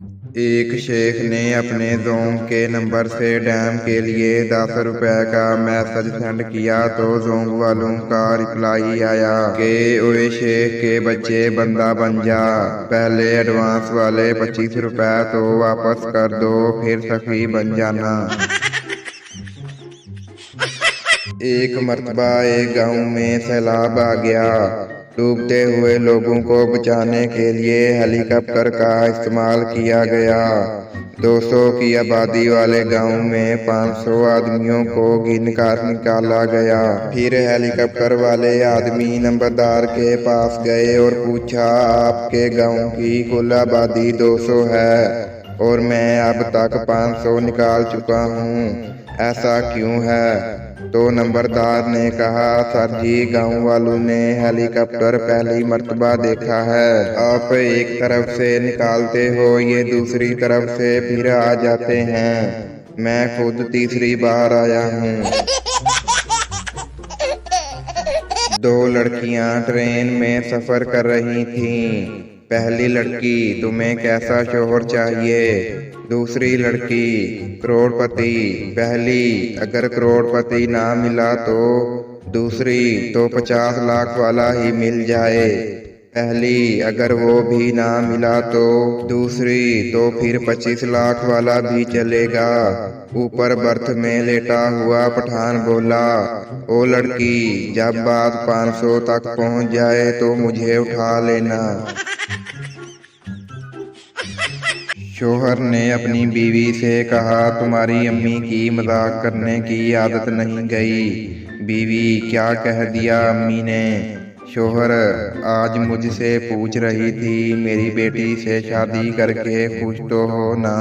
एक शेख ने अपने जोंग के नंबर से डैम के लिए 10 रुपए का मैसेज सेंड किया तो जोंग वालों का रिप्लाई आया कि ओए शेख के बच्चे बंदा बन जा, पहले एडवांस वाले 25 रुपए तो वापस कर दो, फिर सखी बन जाना। एक मर्तबा एक गांव में सैलाब आ गया। डूबते हुए लोगों को बचाने के लिए हेलीकॉप्टर का इस्तेमाल किया गया। 200 की आबादी वाले गांव में 500 आदमियों को गिनकर निकाला गया। फिर हेलीकॉप्टर वाले आदमी नंबरदार के पास गए और पूछा, आपके गांव की कुल आबादी 200 है और मैं अब तक 500 निकाल चुका हूँ, ऐसा क्यों है? तो नंबरदार ने कहा, सर जी, गांव वालों ने हेलीकॉप्टर पहली मर्तबा देखा है। आप एक तरफ से निकालते हो, ये दूसरी तरफ से फिर आ जाते हैं। मैं खुद तीसरी बार आया हूँ। दो लड़कियां ट्रेन में सफर कर रही थीं। पहली लड़की, तुम्हें कैसा शौहर चाहिए? दूसरी लड़की, करोड़पति। पहली, अगर करोड़पति ना मिला तो? दूसरी, तो 50 लाख वाला ही मिल जाए। पहली, अगर वो भी ना मिला तो? दूसरी, तो फिर 25 लाख वाला भी चलेगा। ऊपर बर्थ में लेटा हुआ पठान बोला, ओ लड़की, जब बात 500 तक पहुंच जाए तो मुझे उठा लेना। शौहर ने अपनी बीवी से कहा, तुम्हारी अम्मी की मजाक करने की आदत नहीं गई। बीवी, क्या कह दिया अम्मी ने? शौहर, आज मुझसे पूछ रही थी, मेरी बेटी से शादी करके खुश तो हो ना?